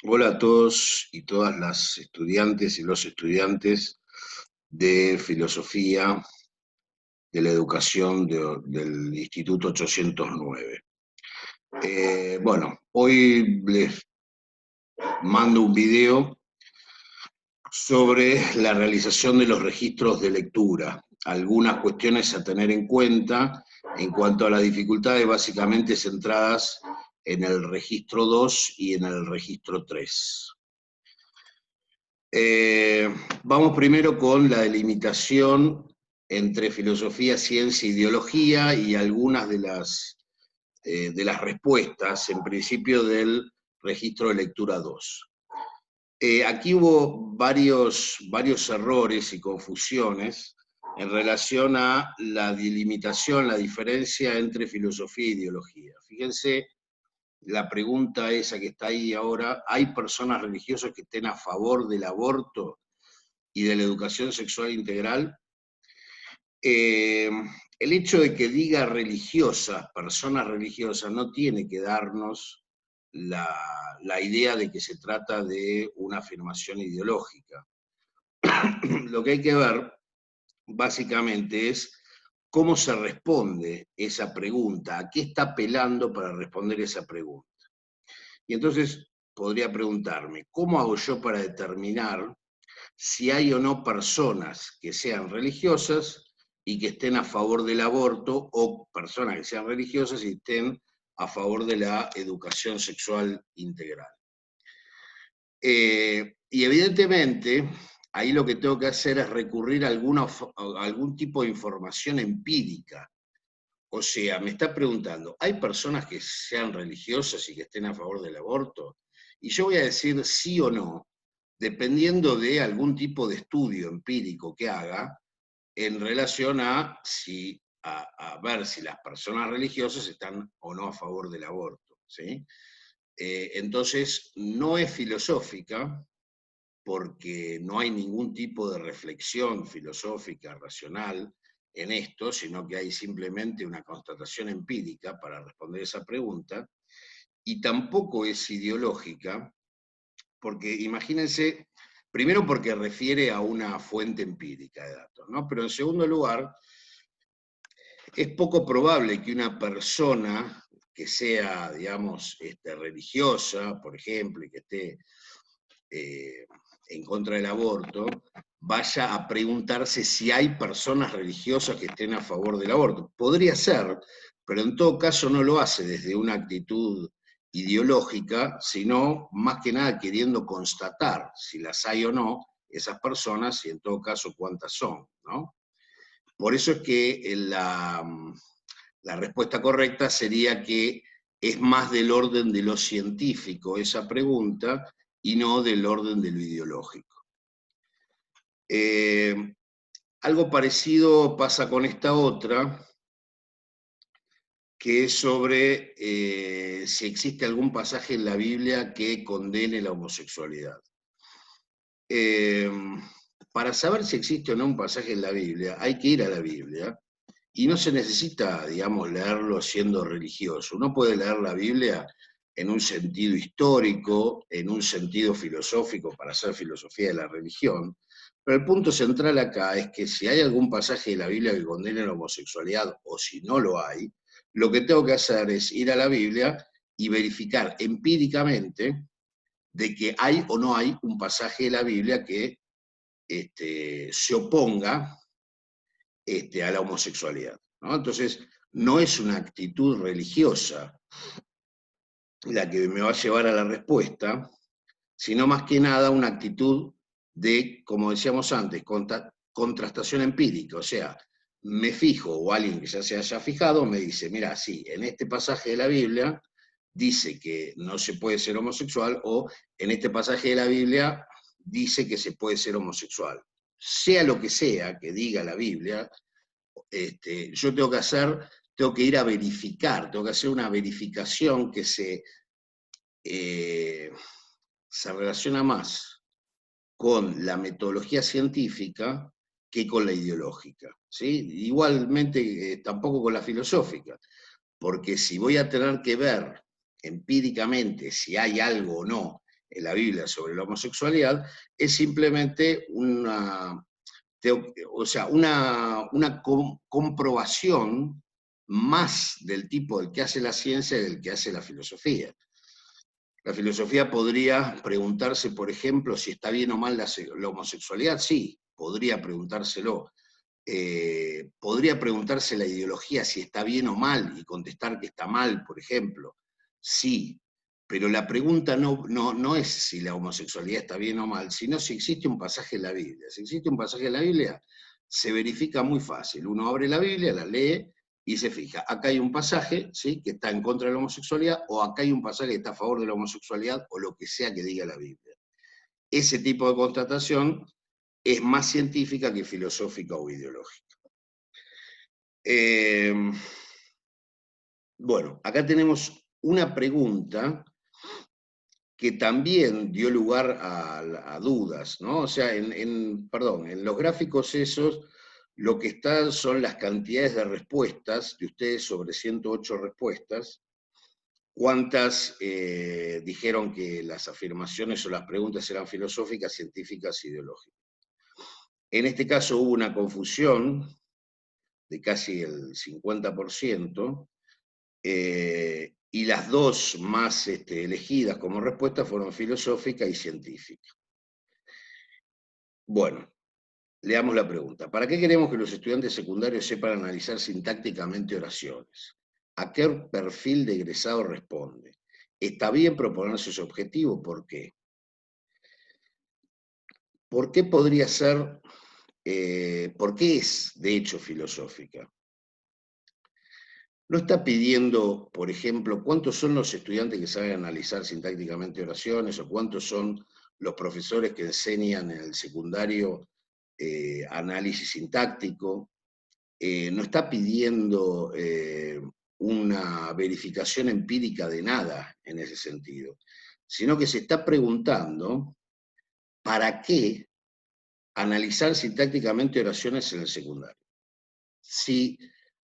Hola a todos y todas las estudiantes y los estudiantes de filosofía de la educación del Instituto 809. Bueno, hoy les mando un video sobre la realización de los registros de lectura, algunas cuestiones a tener en cuenta en cuanto a las dificultades básicamente centradas en el registro 2 y en el registro 3. Vamos primero con la delimitación entre filosofía, ciencia e ideología y algunas de las respuestas, en principio, del registro de lectura 2. Aquí hubo varios errores y confusiones en relación a la delimitación, la diferencia entre filosofía e ideología. Fíjense la pregunta esa que está ahí ahora: ¿hay personas religiosas que estén a favor del aborto y de la educación sexual integral? Eh, el hecho de que diga religiosas, personas religiosas, no tiene que darnos la, la idea de que se trata de una afirmación ideológica. Lo que hay que ver, básicamente, es cómo se responde esa pregunta, a qué está apelando para responder esa pregunta. Y entonces podría preguntarme, ¿cómo hago yo para determinar si hay o no personas que sean religiosas y que estén a favor del aborto, o personas que sean religiosas y estén a favor de la educación sexual integral? Y evidentemente, ahí lo que tengo que hacer es recurrir a algún tipo de información empírica. O sea, me está preguntando, ¿hay personas que sean religiosas y que estén a favor del aborto? Y yo voy a decir sí o no, dependiendo de algún tipo de estudio empírico que haga en relación a ver si las personas religiosas están o no a favor del aborto, ¿sí? Entonces, no es filosófica, porque no hay ningún tipo de reflexión filosófica, racional en esto, sino que hay simplemente una constatación empírica para responder esa pregunta, y tampoco es ideológica, porque imagínense, primero porque refiere a una fuente empírica de datos, ¿no? Pero en segundo lugar, es poco probable que una persona que sea, digamos, religiosa, por ejemplo, y que esté eh, en contra del aborto, vaya a preguntarse si hay personas religiosas que estén a favor del aborto. Podría ser, pero en todo caso no lo hace desde una actitud ideológica, sino más que nada queriendo constatar si las hay o no esas personas, y en todo caso cuántas son, ¿no? Por eso es que la respuesta correcta sería que es más del orden de lo científico esa pregunta y no del orden de lo ideológico. Eh, Algo parecido pasa con esta otra, que es sobre si existe algún pasaje en la Biblia que condene la homosexualidad. Eh, para saber si existe o no un pasaje en la Biblia, hay que ir a la Biblia, y no se necesita, digamos, leerlo siendo religioso. Uno puede leer la Biblia en un sentido histórico, en un sentido filosófico, para hacer filosofía de la religión, pero el punto central acá es que si hay algún pasaje de la Biblia que condene la homosexualidad, o si no lo hay, lo que tengo que hacer es ir a la Biblia y verificar empíricamente de que hay o no hay un pasaje de la Biblia que se oponga a la homosexualidad, ¿no? Entonces, no es una actitud religiosa la que me va a llevar a la respuesta, sino más que nada una actitud de, como decíamos antes, contrastación empírica. O sea, me fijo, o alguien que ya se haya fijado me dice, mira, sí, en este pasaje de la Biblia dice que no se puede ser homosexual, o en este pasaje de la Biblia dice que se puede ser homosexual. Sea lo que sea que diga la Biblia, yo tengo que ir a verificar, tengo que hacer una verificación que eh, se relaciona más con la metodología científica que con la ideológica, ¿sí? Igualmente, tampoco con la filosófica, porque si voy a tener que ver empíricamente si hay algo o no en la Biblia sobre la homosexualidad, es simplemente una comprobación más del tipo del que hace la ciencia y del que hace la filosofía. La filosofía podría preguntarse, por ejemplo, si está bien o mal la homosexualidad. Sí, podría preguntárselo. Podría preguntarse la ideología si está bien o mal y contestar que está mal, por ejemplo. Sí, pero la pregunta no es si la homosexualidad está bien o mal, sino si existe un pasaje en la Biblia. Si existe un pasaje en la Biblia, se verifica muy fácil. Uno abre la Biblia, la lee y se fija. Acá hay un pasaje, ¿sí?, que está en contra de la homosexualidad, o acá hay un pasaje que está a favor de la homosexualidad, o lo que sea que diga la Biblia. Ese tipo de constatación es más científica que filosófica o ideológica. Bueno, acá tenemos una pregunta que también dio lugar a dudas, ¿no? O sea, en los gráficos esos, lo que están son las cantidades de respuestas de ustedes sobre 108 respuestas. ¿Cuántas dijeron que las afirmaciones o las preguntas eran filosóficas, científicas, ideológicas? En este caso hubo una confusión de casi el 50%, y las dos más elegidas como respuesta fueron filosófica y científica. Bueno, leamos la pregunta. ¿Para qué queremos que los estudiantes secundarios sepan analizar sintácticamente oraciones? ¿A qué perfil de egresado responde? ¿Está bien proponerse ese objetivo? ¿Por qué? ¿Por qué podría ser, por qué es, de hecho, filosófica? No está pidiendo, por ejemplo, cuántos son los estudiantes que saben analizar sintácticamente oraciones o cuántos son los profesores que enseñan en el secundario análisis sintáctico. No está pidiendo una verificación empírica de nada en ese sentido, sino que se está preguntando ¿para qué analizar sintácticamente oraciones en el secundario?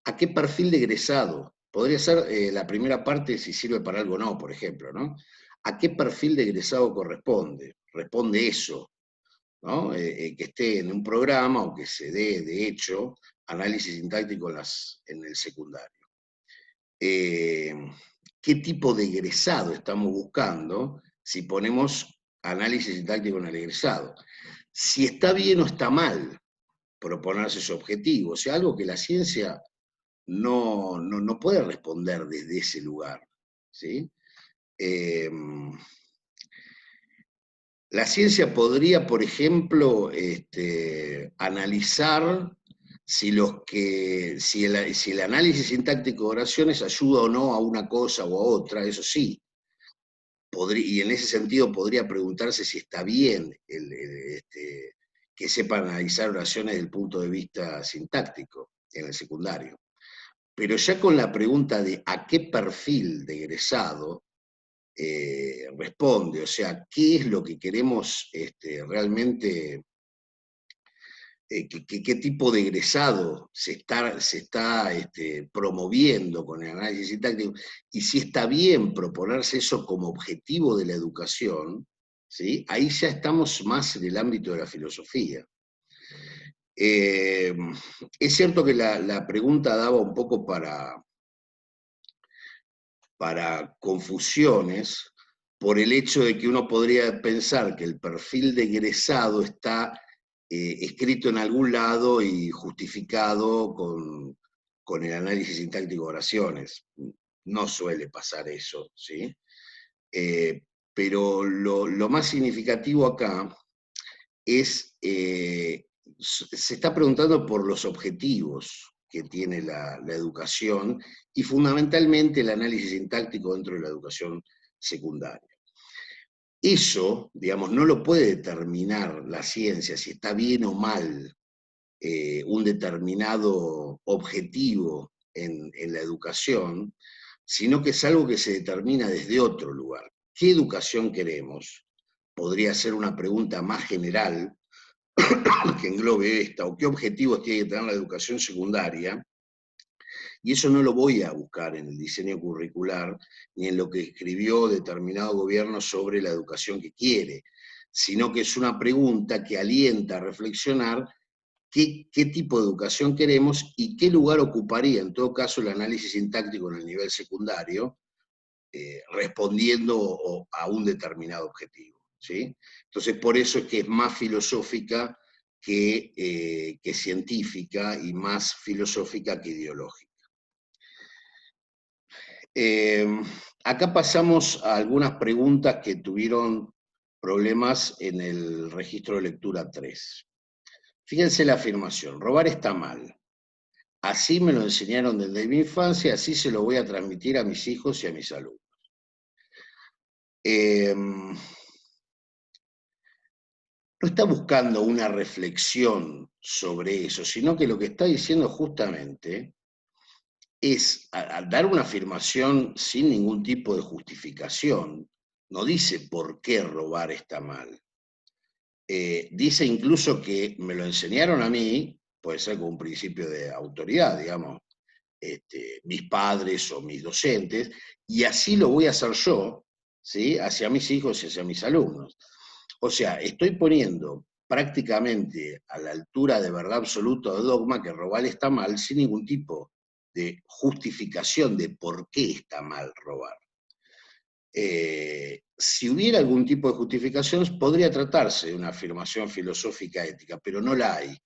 ¿A qué perfil de egresado? Podría ser la primera parte si sirve para algo o no, por ejemplo, ¿no? ¿A qué perfil de egresado corresponde? Responde eso, ¿no? Que esté en un programa o que se dé, de hecho, análisis sintáctico en el secundario. ¿Qué tipo de egresado estamos buscando si ponemos análisis sintáctico en el egresado? Si está bien o está mal proponerse ese objetivo, o sea, algo que la ciencia no puede responder desde ese lugar, ¿sí? La ciencia podría, por ejemplo, analizar si el análisis sintáctico de oraciones ayuda o no a una cosa o a otra, eso sí. Y en ese sentido podría preguntarse si está bien que sepan analizar oraciones desde el punto de vista sintáctico en el secundario. Pero ya con la pregunta de a qué perfil de egresado responde, o sea, qué es lo que queremos realmente, qué tipo de egresado se está promoviendo con el análisis sintáctico, y si está bien proponerse eso como objetivo de la educación, ¿sí? Ahí ya estamos más en el ámbito de la filosofía. Es cierto que la pregunta daba un poco para confusiones por el hecho de que uno podría pensar que el perfil de egresado está escrito en algún lado y justificado con el análisis sintáctico de oraciones. No suele pasar eso, ¿sí? Pero lo más significativo acá es, se está preguntando por los objetivos que tiene la educación y fundamentalmente el análisis sintáctico dentro de la educación secundaria. Eso, digamos, no lo puede determinar la ciencia, si está bien o mal un determinado objetivo en la educación, sino que es algo que se determina desde otro lugar. ¿Qué educación queremos? Podría ser una pregunta más general que englobe esta, o qué objetivos tiene que tener la educación secundaria, Y eso no lo voy a buscar en el diseño curricular, ni en lo que escribió determinado gobierno sobre la educación que quiere, sino que es una pregunta que alienta a reflexionar qué tipo de educación queremos y qué lugar ocuparía, en todo caso, el análisis sintáctico en el nivel secundario, respondiendo a un determinado objetivo, ¿sí? Entonces, por eso es que es más filosófica que científica y más filosófica que ideológica. Acá pasamos a algunas preguntas que tuvieron problemas en el registro de lectura 3. Fíjense la afirmación, robar está mal. Así me lo enseñaron desde mi infancia, así se lo voy a transmitir a mis hijos y a mis alumnos. No está buscando una reflexión sobre eso, sino que lo que está diciendo justamente es, al dar una afirmación sin ningún tipo de justificación, no dice por qué robar está mal. Dice incluso que me lo enseñaron a mí, puede ser con un principio de autoridad, digamos, mis padres o mis docentes, y así lo voy a hacer yo, ¿sí? Hacia mis hijos y hacia mis alumnos. O sea, estoy poniendo prácticamente a la altura de verdad absoluta de dogma que robar está mal sin ningún tipo de justificación de por qué está mal robar. Si hubiera algún tipo de justificación, podría tratarse de una afirmación filosófica ética, pero no la hay.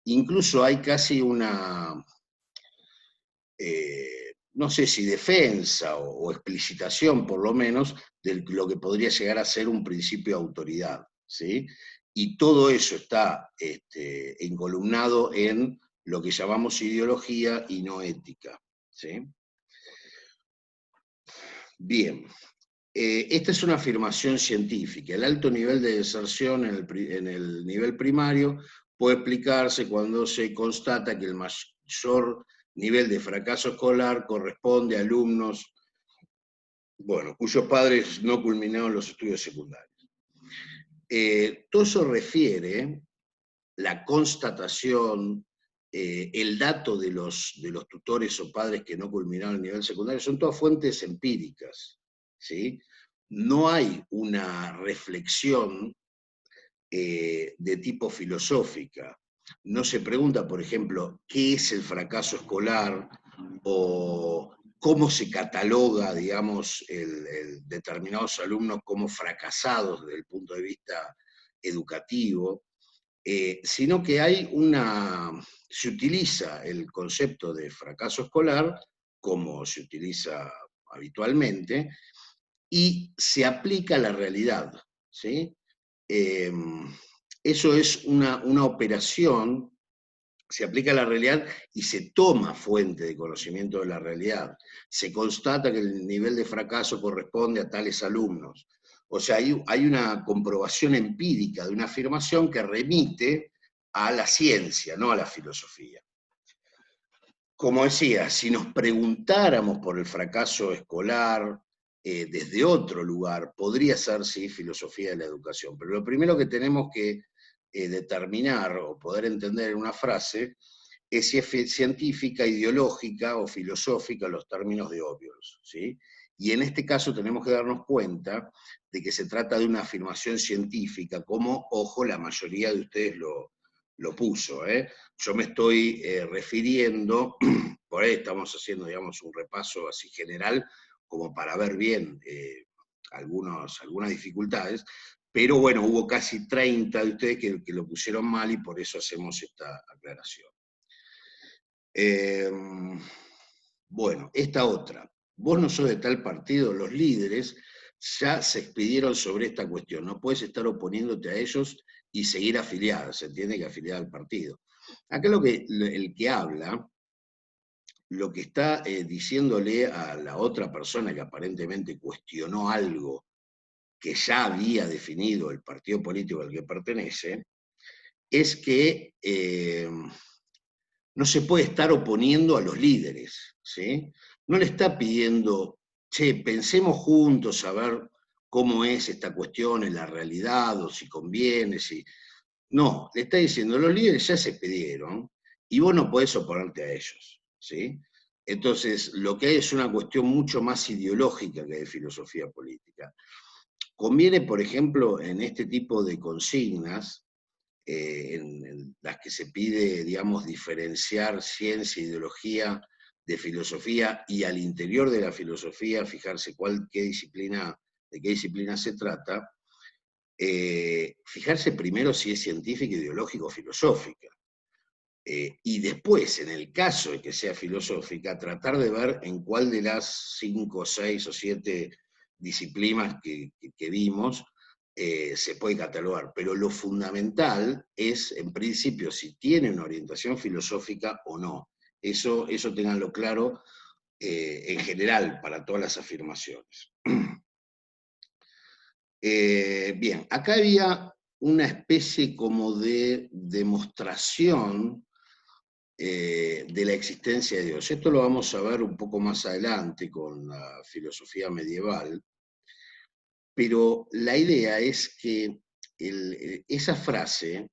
Incluso hay casi una, no sé si defensa o explicitación, por lo menos, de lo que podría llegar a ser un principio de autoridad, ¿sí? Y todo eso está encolumnado en lo que llamamos ideología y no ética, ¿sí? Bien. Esta es una afirmación científica. El alto nivel de deserción en el nivel primario puede explicarse cuando se constata que el mayor nivel de fracaso escolar corresponde a alumnos, bueno, cuyos padres no culminaron los estudios secundarios. Todo eso refiere la constatación, el dato de los tutores o padres que no culminaron el nivel secundario, son todas fuentes empíricas, ¿sí? No hay una reflexión de tipo filosófica. No se pregunta, por ejemplo, qué es el fracaso escolar o cómo se cataloga, digamos, determinados alumnos como fracasados desde el punto de vista educativo, sino que se utiliza el concepto de fracaso escolar como se utiliza habitualmente y se aplica a la realidad, ¿sí? Eso es una operación, se aplica a la realidad y se toma fuente de conocimiento de la realidad. Se constata que el nivel de fracaso corresponde a tales alumnos. O sea, hay una comprobación empírica de una afirmación que remite a la ciencia, no a la filosofía. Como decía, si nos preguntáramos por el fracaso escolar desde otro lugar, podría ser, sí, filosofía de la educación. Pero lo primero que tenemos que determinar o poder entender en una frase es si es científica, ideológica o filosófica los términos de Obvious, ¿sí? Y en este caso tenemos que darnos cuenta de que se trata de una afirmación científica, como, ojo, la mayoría de ustedes lo puso, ¿eh? Yo me estoy refiriendo, por ahí estamos haciendo, digamos, un repaso así general, como para ver bien algunas dificultades, pero bueno, hubo casi 30 de ustedes que lo pusieron mal y por eso hacemos esta aclaración. Bueno, esta otra. Vos no sos de tal partido, los líderes ya se expidieron sobre esta cuestión. No puedes estar oponiéndote a ellos y seguir afiliado. Se entiende que afiliado al partido. Acá el que habla, lo que está diciéndole a la otra persona que aparentemente cuestionó algo que ya había definido el partido político al que pertenece, es que no se puede estar oponiendo a los líderes, ¿sí? No le está pidiendo, che, pensemos juntos a ver cómo es esta cuestión en la realidad, o si conviene, si... No, le está diciendo, los líderes ya se pidieron y vos no podés oponerte a ellos, ¿sí? Entonces, lo que hay es una cuestión mucho más ideológica que de filosofía política. Conviene, por ejemplo, en este tipo de consignas, en las que se pide, digamos, diferenciar ciencia, ideología de filosofía, y al interior de la filosofía fijarse de qué disciplina se trata, fijarse primero si es científica, ideológica o filosófica. Y después, en el caso de que sea filosófica, tratar de ver en cuál de las 5, 6 o 7 disciplinas que vimos se puede catalogar. Pero lo fundamental es, en principio, si tiene una orientación filosófica o no. Eso tenganlo claro en general para todas las afirmaciones. Bien, acá había una especie como de demostración de la existencia de Dios. Esto lo vamos a ver un poco más adelante con la filosofía medieval, pero la idea es que esa frase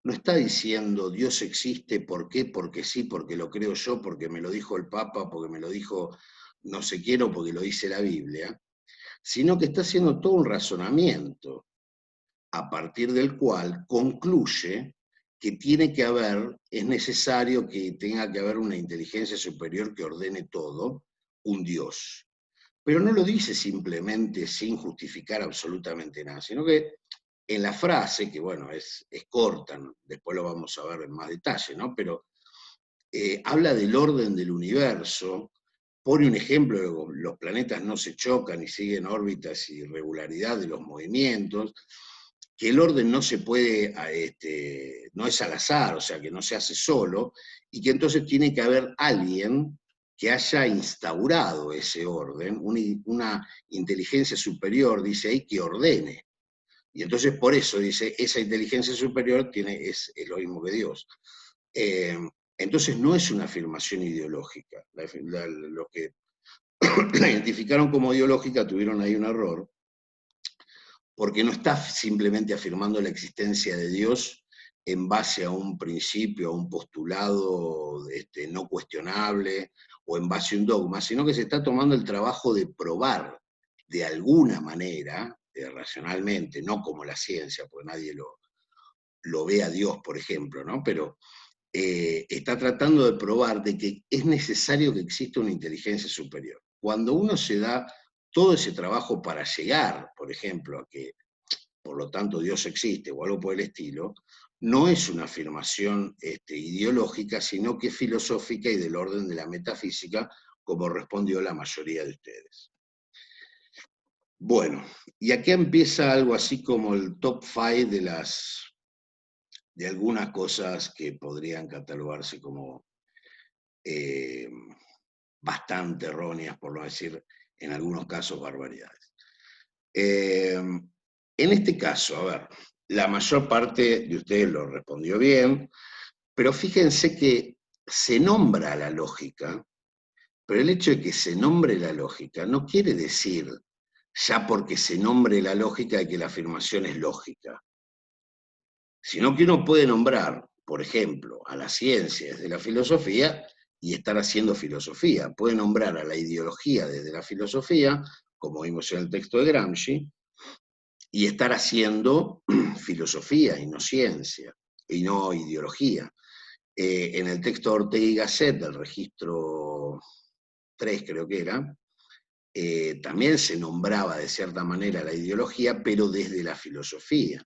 no está diciendo Dios existe, ¿por qué? Porque sí, porque lo creo yo, porque me lo dijo el Papa, porque me lo dijo no sé quién o porque lo dice la Biblia, sino que está haciendo todo un razonamiento a partir del cual concluye que tiene que haber, es necesario que tenga que haber una inteligencia superior que ordene todo, un Dios. Pero no lo dice simplemente sin justificar absolutamente nada, sino que en la frase, que bueno, es corta, ¿no? Después lo vamos a ver en más detalle, ¿no? Pero habla del orden del universo, pone un ejemplo, los planetas no se chocan y siguen órbitas y regularidad de los movimientos, que el orden no se puede, no es al azar, o sea, que no se hace solo, y que entonces tiene que haber alguien que haya instaurado ese orden, una inteligencia superior, dice ahí, que ordene. Y entonces por eso dice, esa inteligencia superior es lo mismo que Dios. Eh, entonces no es una afirmación ideológica. Los que la identificaron como ideológica tuvieron ahí un error, porque no está simplemente afirmando la existencia de Dios en base a un principio, a un postulado no cuestionable o en base a un dogma, sino que se está tomando el trabajo de probar de alguna manera, racionalmente, no como la ciencia, porque nadie lo ve a Dios, por ejemplo, ¿no? Pero está tratando de probar de que es necesario que exista una inteligencia superior. Cuando uno se da todo ese trabajo para llegar, por ejemplo, a que por lo tanto Dios existe o algo por el estilo, no es una afirmación ideológica, sino que es filosófica y del orden de la metafísica, como respondió la mayoría de ustedes. Bueno, y aquí empieza algo así como el top 5 de algunas cosas que podrían catalogarse como eh, bastante erróneas, por no decir en algunos casos barbaridades. En este caso, a ver, la mayor parte de ustedes lo respondió bien, pero fíjense que se nombra la lógica, pero el hecho de que se nombre la lógica no quiere decir ya porque se nombre la lógica de que la afirmación es lógica, sino que uno puede nombrar, por ejemplo, a la ciencia desde la filosofía y estar haciendo filosofía. Puede nombrar a la ideología desde la filosofía, como vimos en el texto de Gramsci, y estar haciendo filosofía y no ciencia, y no ideología. En el texto de Ortega y Gasset, del registro 3 creo que era, también se nombraba de cierta manera la ideología, pero desde la filosofía.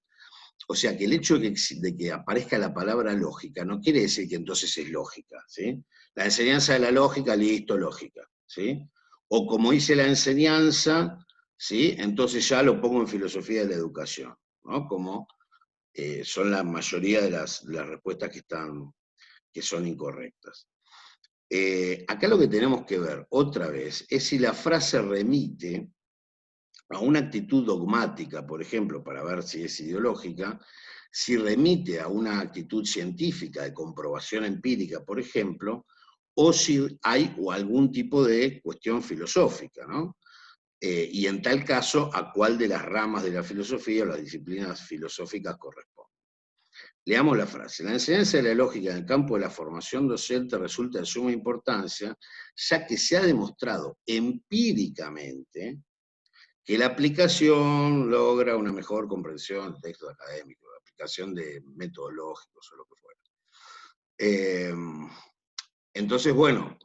O sea que el hecho de que aparezca la palabra lógica no quiere decir que entonces es lógica, ¿sí? La enseñanza de la lógica, listo, lógica, ¿sí? O como dice la enseñanza, ¿sí? Entonces ya lo pongo en filosofía de la educación, ¿no? Como son la mayoría de las respuestas que son incorrectas. Acá lo que tenemos que ver otra vez es si la frase remite a una actitud dogmática, por ejemplo, para ver si es ideológica, si remite a una actitud científica de comprobación empírica, por ejemplo, o si hay algún tipo de cuestión filosófica, ¿no? Y en tal caso, a cuál de las ramas de la filosofía o las disciplinas filosóficas corresponde. Leamos la frase. La enseñanza de la lógica en el campo de la formación docente resulta de suma importancia, ya que se ha demostrado empíricamente que la aplicación logra una mejor comprensión de textos académicos, la aplicación de métodos lógicos o lo que fuera. Entonces, bueno,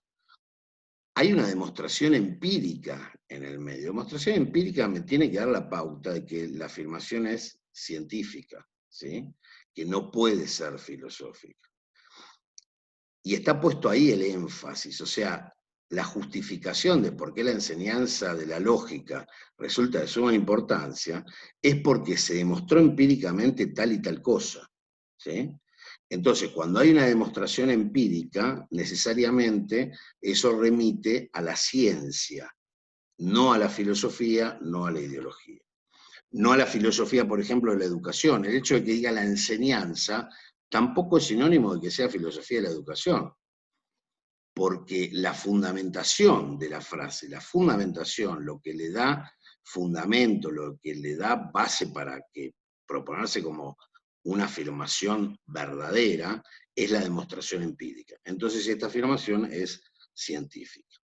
hay una demostración empírica en el medio. Demostración empírica me tiene que dar la pauta de que la afirmación es científica, ¿sí? Que no puede ser filosófica. Y está puesto ahí el énfasis, o sea, la justificación de por qué la enseñanza de la lógica resulta de suma importancia es porque se demostró empíricamente tal y tal cosa, ¿sí? Entonces, cuando hay una demostración empírica, necesariamente eso remite a la ciencia, no a la filosofía, no a la ideología. No a la filosofía, por ejemplo, de la educación. El hecho de que diga la enseñanza tampoco es sinónimo de que sea filosofía de la educación, porque la fundamentación de la frase, la fundamentación, lo que le da fundamento, lo que le da base para que proponerse como una afirmación verdadera, es la demostración empírica. Entonces esta afirmación es científica.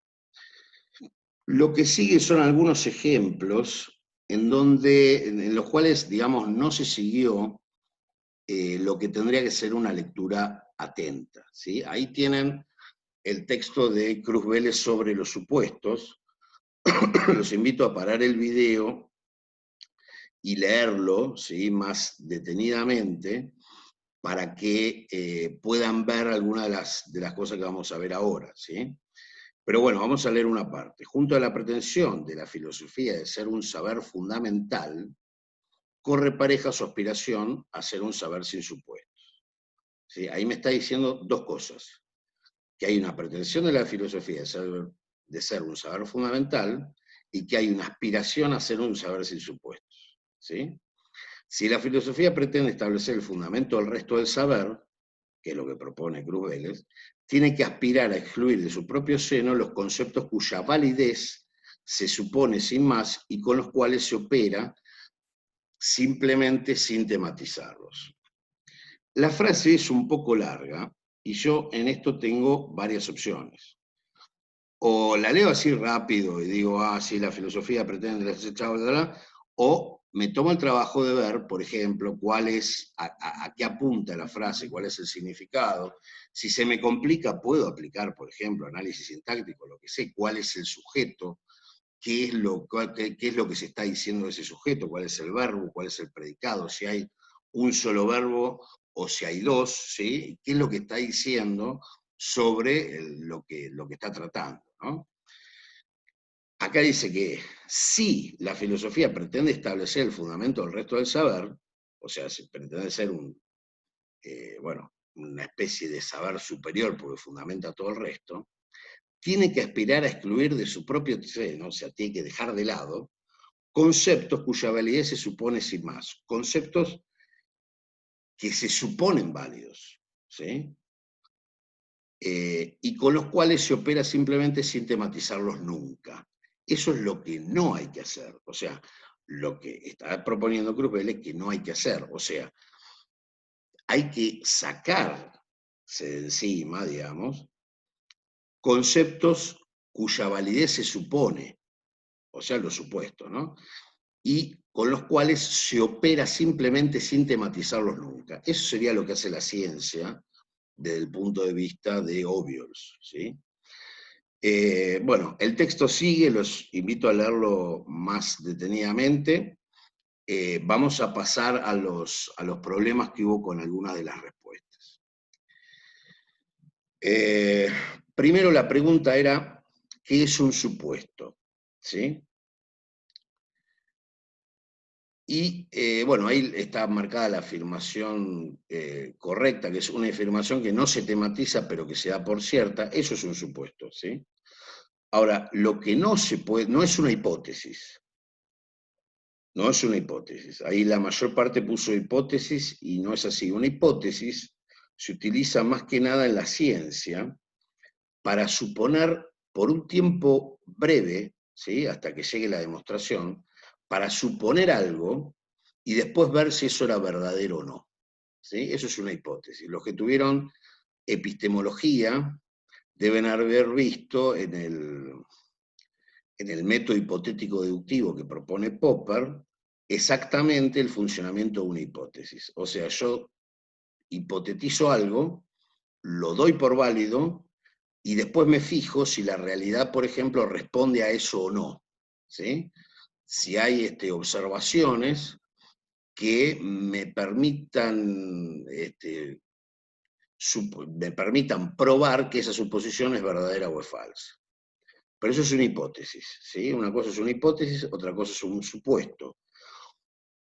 Lo que sigue son algunos ejemplos en los cuales, digamos, no se siguió lo que tendría que ser una lectura atenta, ¿sí? Ahí tienen el texto de Cruz Vélez sobre los supuestos. Los invito a parar el video y leerlo, ¿sí?, más detenidamente, para que puedan ver algunas de las cosas que vamos a ver ahora, ¿sí? Pero bueno, vamos a leer una parte. Junto a la pretensión de la filosofía de ser un saber fundamental, corre pareja su aspiración a ser un saber sin supuestos, ¿sí? Ahí me está diciendo dos cosas: que hay una pretensión de la filosofía de ser un saber fundamental y que hay una aspiración a ser un saber sin supuestos, ¿sí? Si la filosofía pretende establecer el fundamento del resto del saber, que es lo que propone Cruz Vélez, tiene que aspirar a excluir de su propio seno los conceptos cuya validez se supone sin más y con los cuales se opera simplemente sin tematizarlos. La frase es un poco larga y yo en esto tengo varias opciones. O la leo así rápido y digo, ah, sí, la filosofía pretende desechar, o me tomo el trabajo de ver, por ejemplo, a qué apunta la frase, cuál es el significado. Si se me complica, puedo aplicar, por ejemplo, análisis sintáctico, lo que sé, cuál es el sujeto, qué es lo que se está diciendo de ese sujeto, cuál es el verbo, cuál es el predicado, si hay un solo verbo o si hay dos, ¿sí? ¿Qué es lo que está diciendo sobre lo que está tratando, ¿no? Acá dice que si la filosofía pretende establecer el fundamento del resto del saber, o sea, si pretende ser bueno, una especie de saber superior porque fundamenta todo el resto, tiene que aspirar a excluir de su propio seno, o sea, tiene que dejar de lado, conceptos cuya validez se supone sin más, conceptos que se suponen válidos, ¿sí? Y con los cuales se opera simplemente sin tematizarlos nunca. Eso es lo que no hay que hacer, o sea, lo que está proponiendo Cruz Vélez que no hay que hacer, o sea, hay que sacarse de encima, digamos, conceptos cuya validez se supone, o sea, los supuestos, ¿no? Y con los cuales se opera simplemente sin tematizarlos nunca. Eso sería lo que hace la ciencia desde el punto de vista de Obiols, ¿sí? Bueno, el texto sigue, los invito a leerlo más detenidamente. Vamos a pasar a los problemas que hubo con algunas de las respuestas. Primero la pregunta era, ¿qué es un supuesto? ¿Sí? Y bueno, ahí está marcada la afirmación correcta, que es una afirmación que no se tematiza, pero que se da por cierta. Eso es un supuesto, ¿sí? Ahora, lo que no se puede, no es una hipótesis. No es una hipótesis. Ahí la mayor parte puso hipótesis y no es así. Una hipótesis se utiliza más que nada en la ciencia para suponer por un tiempo breve, ¿sí?, hasta que llegue la demostración, para suponer algo y después ver si eso era verdadero o no. ¿sí? Eso es una hipótesis. Los que tuvieron epistemología deben haber visto en el método hipotético deductivo que propone Popper exactamente el funcionamiento de una hipótesis. O sea, yo hipotetizo algo, lo doy por válido, y después me fijo si la realidad, por ejemplo, responde a eso o no, ¿sí? Si hay observaciones que me permitan, probar que esa suposición es verdadera o es falsa. Pero eso es una hipótesis, ¿sí? Una cosa es una hipótesis, otra cosa es un supuesto.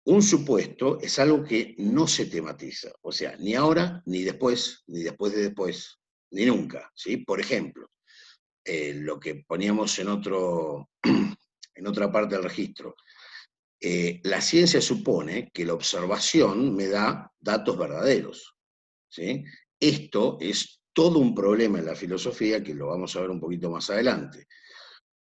Un supuesto es algo que no se tematiza, o sea, ni ahora, ni después de después, ni nunca, ¿sí? Por ejemplo, lo que poníamos en otra parte del registro, la ciencia supone que la observación me da datos verdaderos, ¿sí? Esto es todo un problema en la filosofía, que lo vamos a ver un poquito más adelante,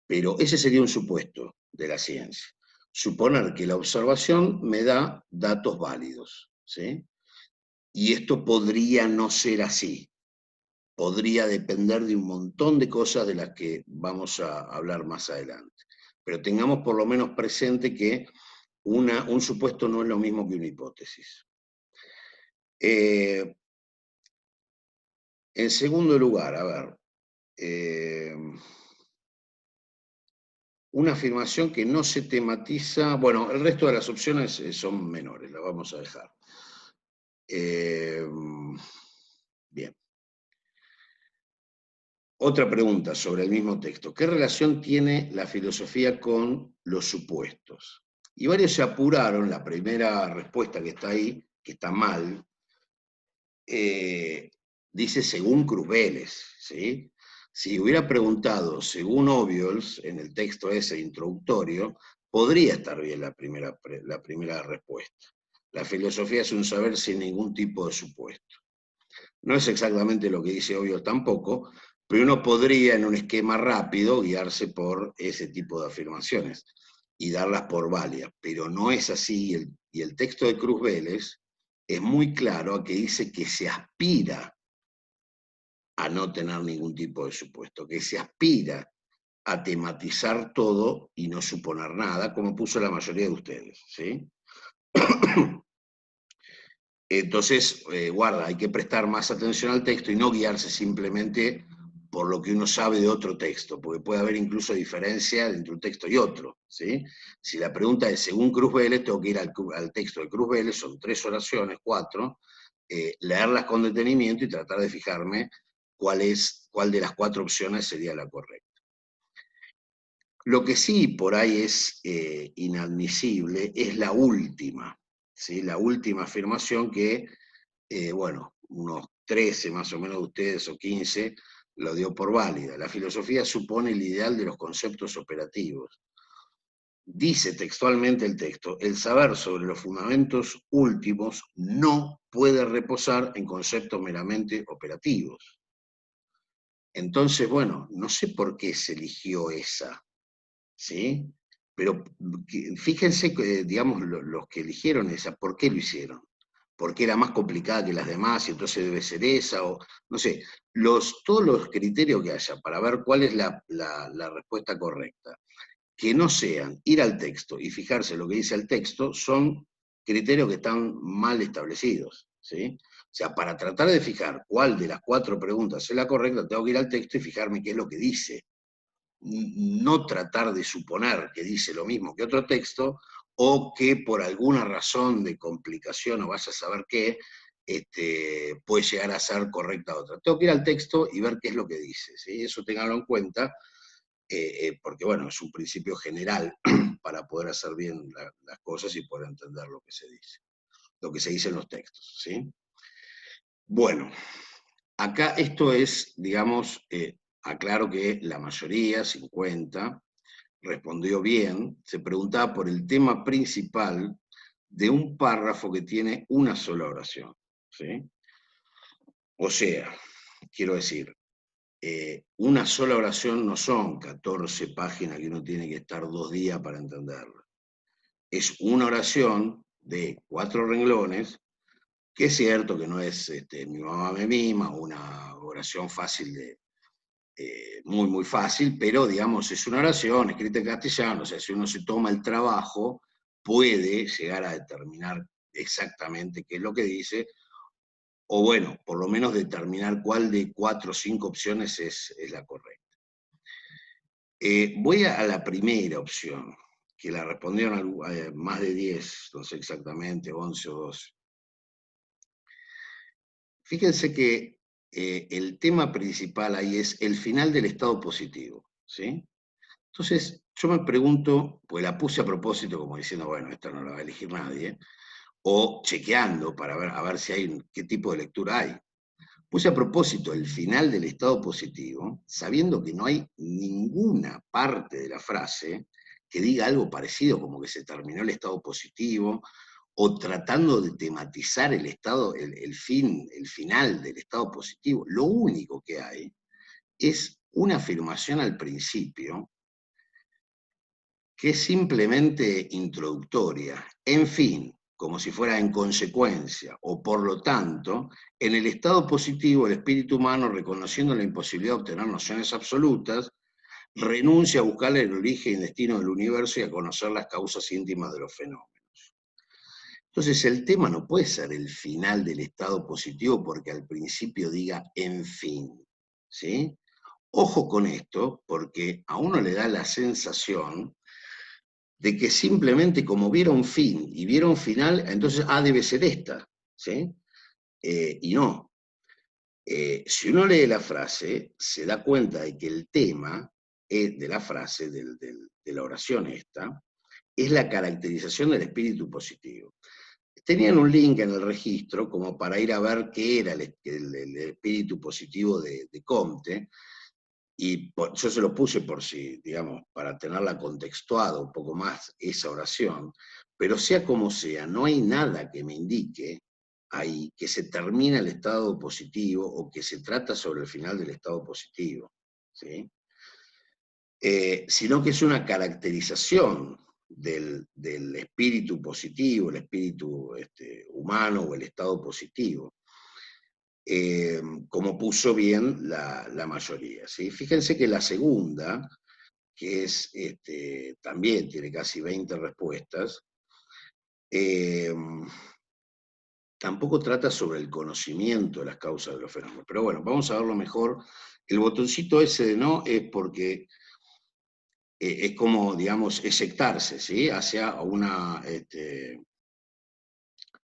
pero ese sería un supuesto de la ciencia. Suponer que la observación me da datos válidos, ¿sí? Y esto podría no ser así. Podría depender de un montón de cosas de las que vamos a hablar más adelante. Pero tengamos por lo menos presente que un supuesto no es lo mismo que una hipótesis. En segundo lugar, a ver, una afirmación que no se tematiza, bueno, el resto de las opciones son menores, las vamos a dejar. Bien. Otra pregunta sobre el mismo texto. ¿Qué relación tiene la filosofía con los supuestos? Y varios se apuraron, la primera respuesta que está ahí, que está mal, dice según Cruz-Vélez, ¿sí? Si hubiera preguntado según Obiols, en el texto ese introductorio, podría estar bien la primera respuesta. La filosofía es un saber sin ningún tipo de supuesto. No es exactamente lo que dice Obiols tampoco, pero uno podría en un esquema rápido guiarse por ese tipo de afirmaciones y darlas por válidas, pero no es así, y el texto de Cruz-Vélez es muy claro a que dice que se aspira a no tener ningún tipo de supuesto, que se aspira a tematizar todo y no suponer nada, como puso la mayoría de ustedes, ¿sí? Entonces, guarda, hay que prestar más atención al texto y no guiarse simplemente por lo que uno sabe de otro texto, porque puede haber incluso diferencia entre un texto y otro, ¿sí? Si la pregunta es según Cruz-Vélez, tengo que ir al texto de Cruz-Vélez, son 3 oraciones, 4, leerlas con detenimiento y tratar de fijarme cuál de las 4 opciones sería la correcta. Lo que sí por ahí es inadmisible es la última, ¿sí? La última afirmación que, bueno, unos 13 más o menos de ustedes o 15 lo dio por válida. La filosofía supone el ideal de los conceptos operativos. Dice textualmente el texto, el saber sobre los fundamentos últimos no puede reposar en conceptos meramente operativos. Entonces, bueno, no sé por qué se eligió esa, ¿sí? Pero fíjense, digamos, los que eligieron esa, ¿por qué lo hicieron? Porque era más complicada que las demás y entonces debe ser esa, o no sé, todos los criterios que haya para ver cuál es la respuesta correcta, que no sean ir al texto y fijarse lo que dice el texto, son criterios que están mal establecidos, ¿sí? O sea, para tratar de fijar cuál de las 4 preguntas es la correcta, tengo que ir al texto y fijarme qué es lo que dice. No tratar de suponer que dice lo mismo que otro texto, o que por alguna razón de complicación o vaya a saber qué, puede llegar a ser correcta otra. Tengo que ir al texto y ver qué es lo que dice, ¿sí? Eso ténganlo en cuenta, porque bueno, es un principio general para poder hacer bien las cosas y poder entender lo que se dice, lo que se dice en los textos, ¿sí? Bueno, acá esto es, digamos, aclaro que la mayoría, 50, respondió bien, se preguntaba por el tema principal de un párrafo que tiene una sola oración, ¿sí? O sea, quiero decir, una sola oración no son 14 páginas que uno tiene que estar 2 días para entenderla. Es una oración de 4 renglones que es cierto que no es mi mamá me mima, una oración fácil muy, muy fácil, pero digamos, es una oración escrita en castellano, o sea, si uno se toma el trabajo, puede llegar a determinar exactamente qué es lo que dice, o bueno, por lo menos determinar cuál de 4 o 5 opciones es la correcta. Voy a la primera opción, que la respondieron más de 10, no sé exactamente, 11 o 12. Fíjense que el tema principal ahí es el final del estado positivo, ¿sí? Entonces, yo me pregunto, pues la puse a propósito como diciendo, bueno, esta no la va a elegir nadie, o chequeando para ver, a ver si hay, qué tipo de lectura hay. Puse a propósito el final del estado positivo, sabiendo que no hay ninguna parte de la frase que diga algo parecido, como que se terminó el estado positivo, o tratando de tematizar el estado, el final del estado positivo. Lo único que hay es una afirmación al principio que es simplemente introductoria. En fin, como si fuera en consecuencia, o por lo tanto, en el estado positivo el espíritu humano, reconociendo la imposibilidad de obtener nociones absolutas, renuncia a buscar el origen y destino del universo y a conocer las causas íntimas de los fenómenos. Entonces el tema no puede ser el final del estado positivo porque al principio diga en fin, ¿sí? Ojo con esto, porque a uno le da la sensación de que simplemente como vieron fin y vieron final, entonces, debe ser esta, ¿sí? Y no. Si uno lee la frase, se da cuenta de que el tema de la frase, de la oración esta, es la caracterización del espíritu positivo. Tenían un link en el registro como para ir a ver qué era el espíritu positivo de Comte, y yo se lo puse por si, digamos, para tenerla contextuada un poco más esa oración, pero sea como sea, no hay nada que me indique ahí que se termina el estado positivo o que se trata sobre el final del estado positivo, ¿sí? Sino que es una caracterización del espíritu positivo, el espíritu humano o el estado positivo. Como puso bien la mayoría, ¿sí? Fíjense que la segunda, que es, también tiene casi 20 respuestas, eh, tampoco trata sobre el conocimiento de las causas de los fenómenos. Pero bueno, vamos a verlo mejor. El botoncito ese de no es porque es como, digamos, exectarse, ¿sí? Hacia una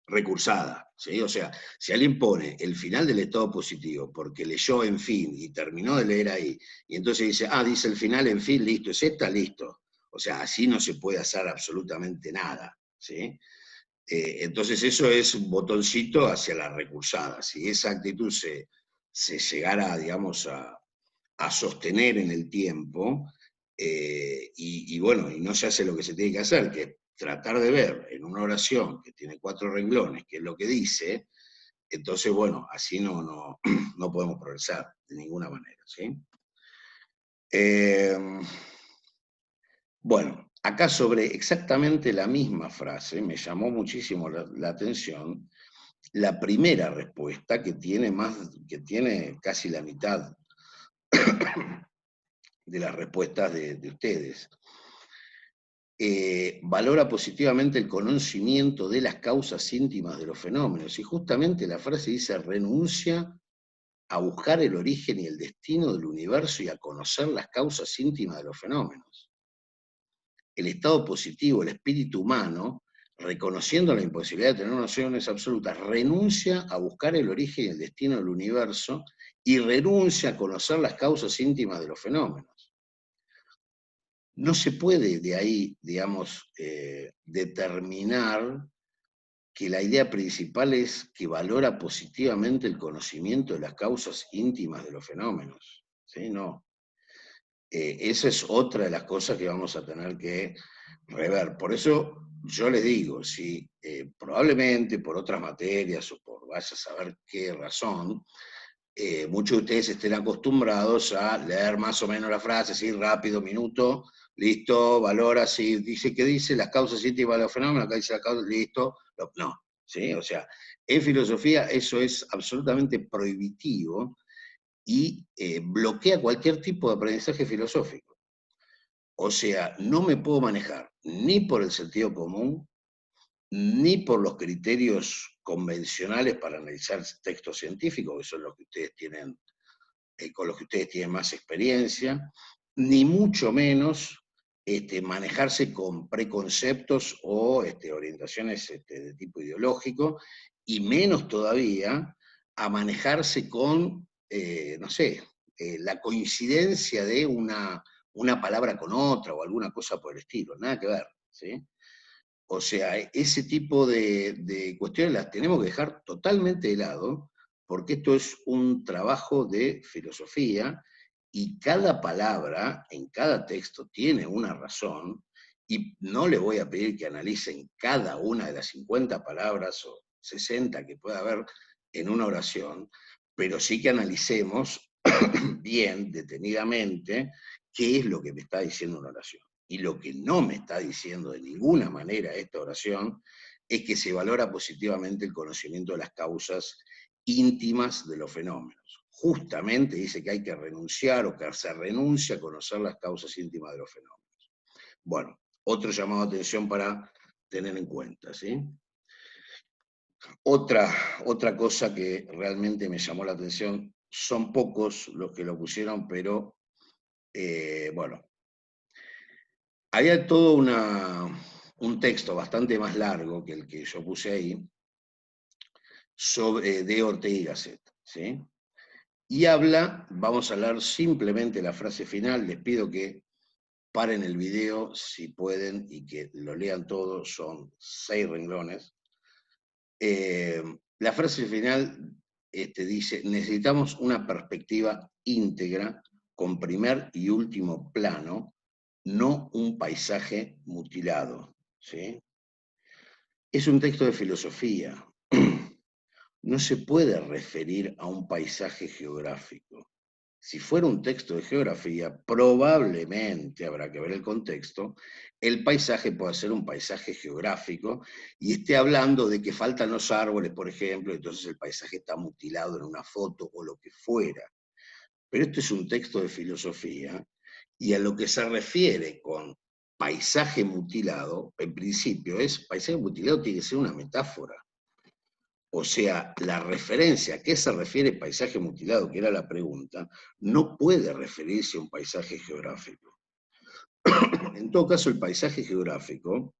recursada, ¿sí? O sea, si alguien pone el final del estado positivo porque leyó en fin y terminó de leer ahí, y entonces dice, dice el final en fin, listo, es esta, listo. O sea, así no se puede hacer absolutamente nada, ¿sí? Entonces eso es un botoncito hacia la recursada. Si esa actitud se llegara, digamos, a sostener en el tiempo, y bueno, y no se hace lo que se tiene que hacer, que es tratar de ver en una oración que tiene 4 renglones, qué es lo que dice, entonces, bueno, así no podemos progresar de ninguna manera, ¿sí? Bueno, acá sobre exactamente la misma frase, me llamó muchísimo la atención la primera respuesta, que tiene casi la mitad de las respuestas de ustedes. Valora positivamente el conocimiento de las causas íntimas de los fenómenos, y justamente la frase dice, renuncia a buscar el origen y el destino del universo y a conocer las causas íntimas de los fenómenos. El estado positivo, el espíritu humano, reconociendo la imposibilidad de tener nociones absolutas, renuncia a buscar el origen y el destino del universo y renuncia a conocer las causas íntimas de los fenómenos. No se puede de ahí, digamos, determinar que la idea principal es que valora positivamente el conocimiento de las causas íntimas de los fenómenos. ¿Sí? No. Esa es otra de las cosas que vamos a tener que rever. Por eso yo les digo, si probablemente por otras materias o por vaya a saber qué razón, muchos de ustedes estén acostumbrados a leer más o menos la frase, así rápido, minuto, listo, valora, sí, dice que dice las causas íntimas de los fenómenos, acá dice la causa, listo. No, ¿sí? O sea, en filosofía eso es absolutamente prohibitivo y bloquea cualquier tipo de aprendizaje filosófico. O sea, no me puedo manejar ni por el sentido común, ni por los criterios convencionales para analizar textos científicos, que son los que ustedes tienen, con los que ustedes tienen más experiencia, ni mucho menos manejarse con preconceptos o orientaciones de tipo ideológico, y menos todavía a manejarse con, no sé, la coincidencia de una palabra con otra o alguna cosa por el estilo, nada que ver, ¿sí? O sea, ese tipo de cuestiones las tenemos que dejar totalmente de lado, porque esto es un trabajo de filosofía y cada palabra en cada texto tiene una razón, y no le voy a pedir que analicen cada una de las 50 palabras o 60 que pueda haber en una oración, pero sí que analicemos bien, detenidamente, qué es lo que me está diciendo una oración. Y lo que no me está diciendo de ninguna manera esta oración es que se valora positivamente el conocimiento de las causas íntimas de los fenómenos. Justamente dice que hay que renunciar o que se renuncia a conocer las causas íntimas de los fenómenos. Bueno, otro llamado de atención para tener en cuenta, ¿sí? Otra cosa que realmente me llamó la atención, son pocos los que lo pusieron, pero bueno, había todo un texto bastante más largo que el que yo puse ahí, de Ortega y Gasset, ¿sí? Y habla, vamos a hablar simplemente la frase final, les pido que paren el video si pueden y que lo lean todo, son 6 renglones. La frase final dice: necesitamos una perspectiva íntegra con primer y último plano, no un paisaje mutilado, ¿sí? Es un texto de filosofía. No se puede referir a un paisaje geográfico. Si fuera un texto de geografía, probablemente, habrá que ver el contexto, el paisaje puede ser un paisaje geográfico y esté hablando de que faltan los árboles, por ejemplo, entonces el paisaje está mutilado en una foto o lo que fuera. Pero esto es un texto de filosofía, y a lo que se refiere con paisaje mutilado, en principio paisaje mutilado tiene que ser una metáfora. O sea, la referencia a qué se refiere paisaje mutilado, que era la pregunta, no puede referirse a un paisaje geográfico. En todo caso, el paisaje geográfico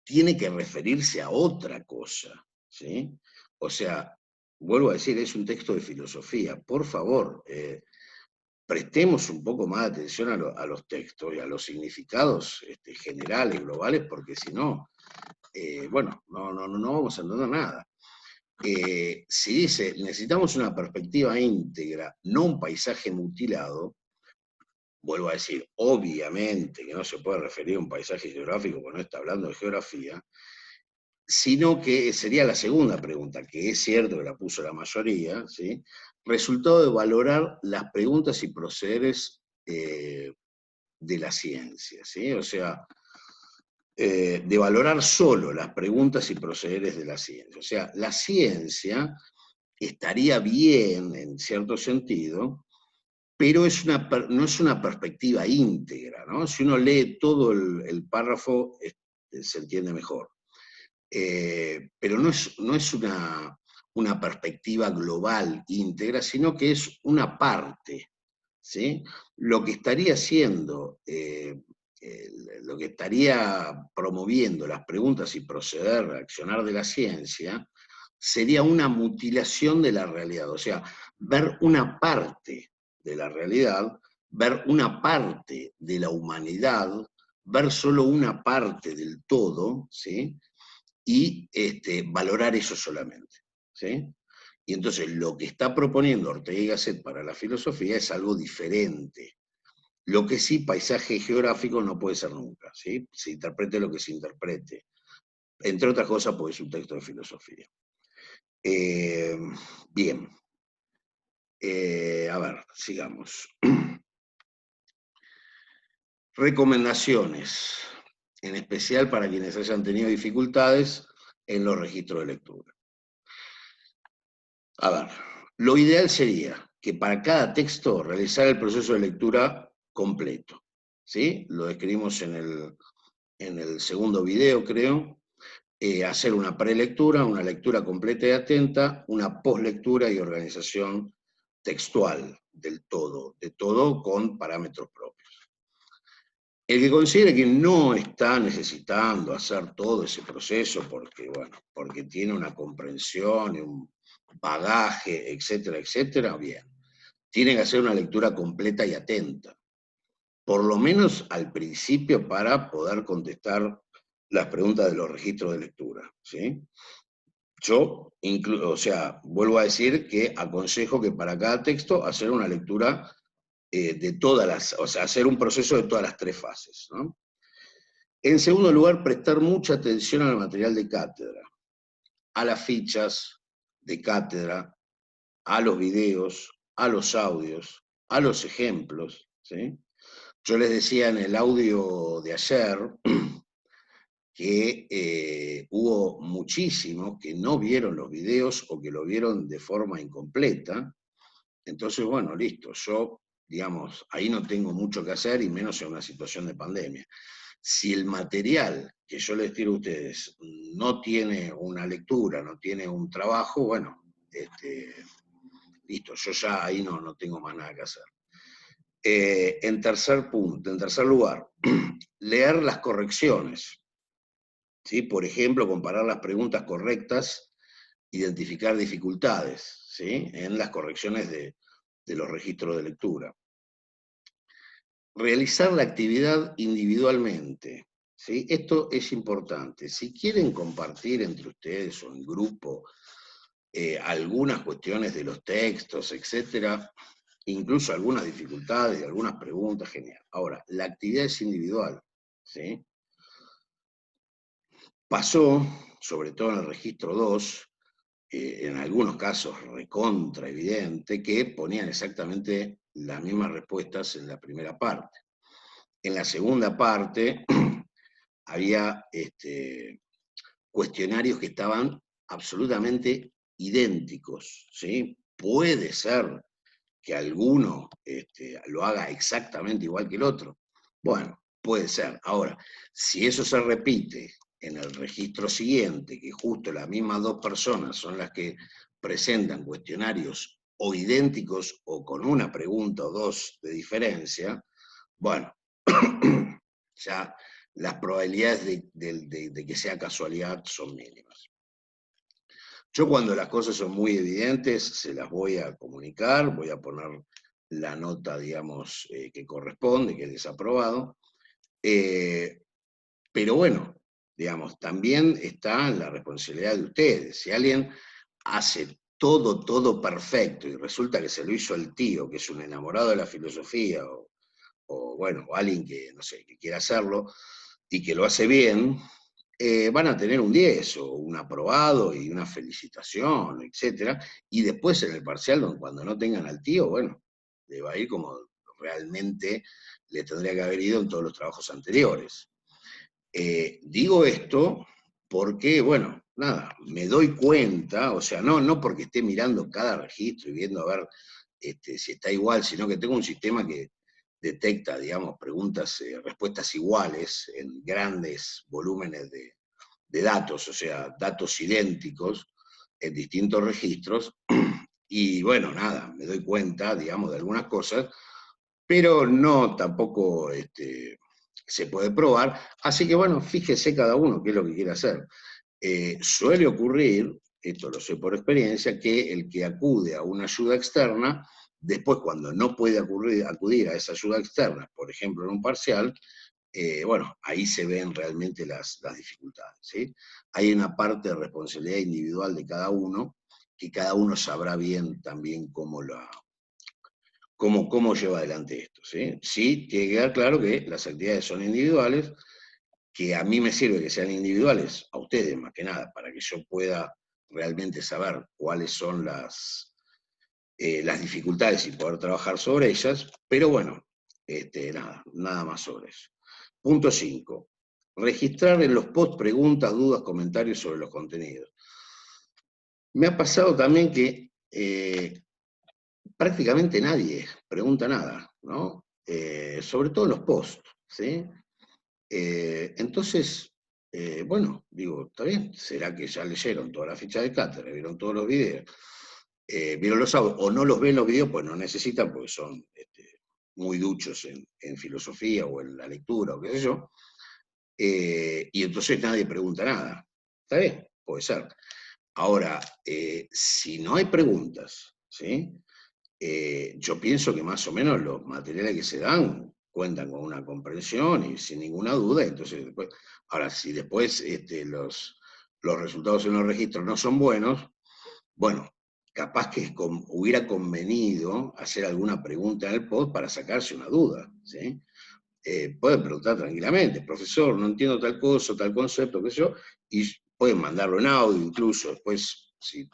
tiene que referirse a otra cosa, ¿sí? O sea, vuelvo a decir, es un texto de filosofía. Por favor, prestemos un poco más de atención a los textos y a los significados generales, globales, porque si no, bueno, no vamos a entender nada. Si dice, necesitamos una perspectiva íntegra, no un paisaje mutilado, vuelvo a decir, obviamente que no se puede referir a un paisaje geográfico porque no está hablando de geografía, sino que sería la segunda pregunta, que es cierto que la puso la mayoría, ¿sí? Resultado de valorar las preguntas y procederes de la ciencia, ¿sí? O sea, de valorar solo las preguntas y procederes de la ciencia. O sea, la ciencia estaría bien en cierto sentido, pero no es una perspectiva íntegra, ¿no? Si uno lee todo el párrafo, se entiende mejor. Pero no es una perspectiva global íntegra, sino que es una parte, ¿sí? Lo que estaría haciendo, lo que estaría promoviendo las preguntas y proceder, reaccionar de la ciencia, sería una mutilación de la realidad, o sea, ver una parte de la realidad, ver una parte de la humanidad, ver solo una parte del todo, ¿sí? Y valorar eso solamente, ¿sí? Y entonces lo que está proponiendo Ortega y Gasset para la filosofía es algo diferente. Lo que sí, paisaje geográfico no puede ser nunca, ¿sí? Se interprete lo que se interprete. Entre otras cosas, porque es un texto de filosofía. Eh, bien. A ver, sigamos. Recomendaciones, en especial para quienes hayan tenido dificultades en los registros de lectura. A ver, lo ideal sería que para cada texto realizar el proceso de lectura completo, ¿sí? Lo describimos en el segundo video, creo. Hacer una prelectura, una lectura completa y atenta, una poslectura y organización textual de todo con parámetros propios. El que considere que no está necesitando hacer todo ese proceso porque, bueno, porque tiene una comprensión y un bagaje, etcétera, etcétera, bien. Tiene que hacer una lectura completa y atenta, por lo menos al principio para poder contestar las preguntas de los registros de lectura, ¿sí? Yo, o sea, vuelvo a decir que aconsejo que para cada texto hacer una lectura de todas las, o sea, hacer un proceso de todas las tres fases, ¿no? En segundo lugar, prestar mucha atención al material de cátedra, a las fichas de cátedra, a los videos, a los audios, a los ejemplos, ¿sí? Yo les decía en el audio de ayer que hubo muchísimos que no vieron los videos o que lo vieron de forma incompleta. Entonces, bueno, listo, yo, digamos, ahí no tengo mucho que hacer y menos en una situación de pandemia. Si el material que yo les tiro a ustedes no tiene una lectura, no tiene un trabajo, bueno, listo, yo ya ahí no tengo más nada que hacer. En tercer lugar, leer las correcciones. ¿Sí? Por ejemplo, comparar las preguntas correctas, identificar dificultades, ¿sí? En las correcciones de los registros de lectura. Realizar la actividad individualmente, ¿sí? Esto es importante. Si quieren compartir entre ustedes o en grupo algunas cuestiones de los textos, etcétera, incluso algunas dificultades, algunas preguntas, genial. Ahora, la actividad es individual, ¿sí? Pasó, sobre todo en el registro 2, en algunos casos recontra evidente, que ponían exactamente las mismas respuestas en la primera parte. En la segunda parte había cuestionarios que estaban absolutamente idénticos, ¿sí? Puede ser que alguno lo haga exactamente igual que el otro. Bueno, puede ser. Ahora, si eso se repite en el registro siguiente, que justo las mismas dos personas son las que presentan cuestionarios o idénticos o con una pregunta o dos de diferencia, bueno, ya las probabilidades de que sea casualidad son mínimas. Yo cuando las cosas son muy evidentes, se las voy a comunicar, voy a poner la nota, digamos, que corresponde, que es desaprobado. Pero bueno, digamos, también está en la responsabilidad de ustedes. Si alguien hace todo perfecto y resulta que se lo hizo el tío, que es un enamorado de la filosofía, o bueno, o alguien que, no sé, que quiera hacerlo, y que lo hace bien, van a tener un 10 o un aprobado y una felicitación, etcétera, y después en el parcial, cuando no tengan al tío, bueno, le va a ir como realmente le tendría que haber ido en todos los trabajos anteriores. Digo esto porque, bueno, nada, me doy cuenta, o sea, no porque esté mirando cada registro y viendo a ver si está igual, sino que tengo un sistema que detecta, digamos, preguntas, respuestas iguales en grandes volúmenes de datos, o sea, datos idénticos en distintos registros, y bueno, nada, me doy cuenta, digamos, de algunas cosas, pero no tampoco se puede probar, así que bueno, fíjese cada uno qué es lo que quiere hacer. Suele ocurrir, esto lo sé por experiencia, que el que acude a una ayuda externa, después cuando no puede acudir a esa ayuda externa, por ejemplo en un parcial, bueno, ahí se ven realmente las dificultades, ¿sí? Hay una parte de responsabilidad individual de cada uno, que cada uno sabrá bien también cómo lleva adelante esto, ¿sí? Sí, tiene que quedar claro que las actividades son individuales, que a mí me sirve que sean individuales, a ustedes más que nada, para que yo pueda realmente saber cuáles son las dificultades y poder trabajar sobre ellas, pero bueno, nada más sobre eso. Punto 5. registrar en los posts preguntas, dudas, comentarios sobre los contenidos. Me ha pasado también que prácticamente nadie pregunta nada, ¿no? Sobre todo en los posts, ¿sí? Entonces, bueno, digo, está bien, será que ya leyeron toda la ficha de cátedra, vieron todos los videos, vieron los audios, o no los ven los videos, pues no necesitan, porque son muy duchos en filosofía o en la lectura, o qué sé yo, y entonces nadie pregunta nada. Está bien, puede ser. Ahora, si no hay preguntas, ¿sí? Yo pienso que más o menos los materiales que se dan cuentan con una comprensión y sin ninguna duda, entonces después, ahora si después los resultados en los registros no son buenos, bueno, capaz que hubiera convenido hacer alguna pregunta en el post para sacarse una duda, ¿sí? Pueden preguntar tranquilamente, profesor, no entiendo tal cosa, tal concepto, qué sé yo, y pueden mandarlo en audio incluso, después, si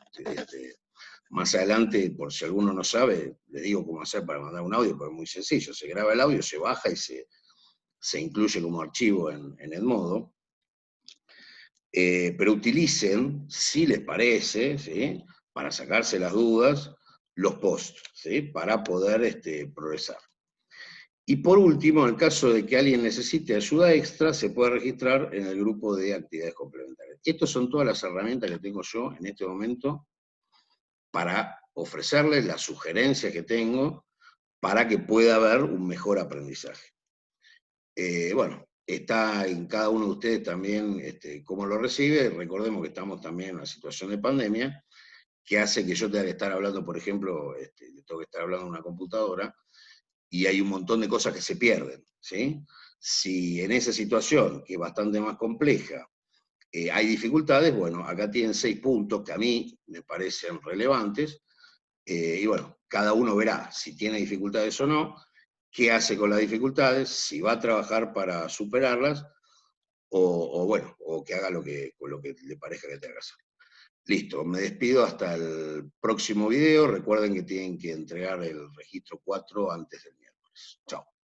más adelante, por si alguno no sabe, le digo cómo hacer para mandar un audio, porque es muy sencillo. Se graba el audio, se baja y se incluye como archivo en Edmodo. Pero utilicen, si les parece, ¿sí? Para sacarse las dudas, los posts, ¿sí? Para poder progresar. Y por último, en el caso de que alguien necesite ayuda extra, se puede registrar en el grupo de actividades complementarias. Estas son todas las herramientas que tengo yo en este momento para ofrecerles las sugerencias que tengo para que pueda haber un mejor aprendizaje. Bueno, está en cada uno de ustedes también cómo lo recibe. Recordemos que estamos también en una situación de pandemia que hace que yo tenga que estar hablando, por ejemplo, tengo que estar hablando en una computadora y hay un montón de cosas que se pierden, ¿sí? Si en esa situación, que es bastante más compleja, hay dificultades, bueno, acá tienen 6 puntos que a mí me parecen relevantes, y bueno, cada uno verá si tiene dificultades o no, qué hace con las dificultades, si va a trabajar para superarlas, o bueno, o que haga con lo que le parezca que tenga que hacer. Listo, me despido hasta el próximo video. Recuerden que tienen que entregar el registro 4 antes del miércoles. Chao.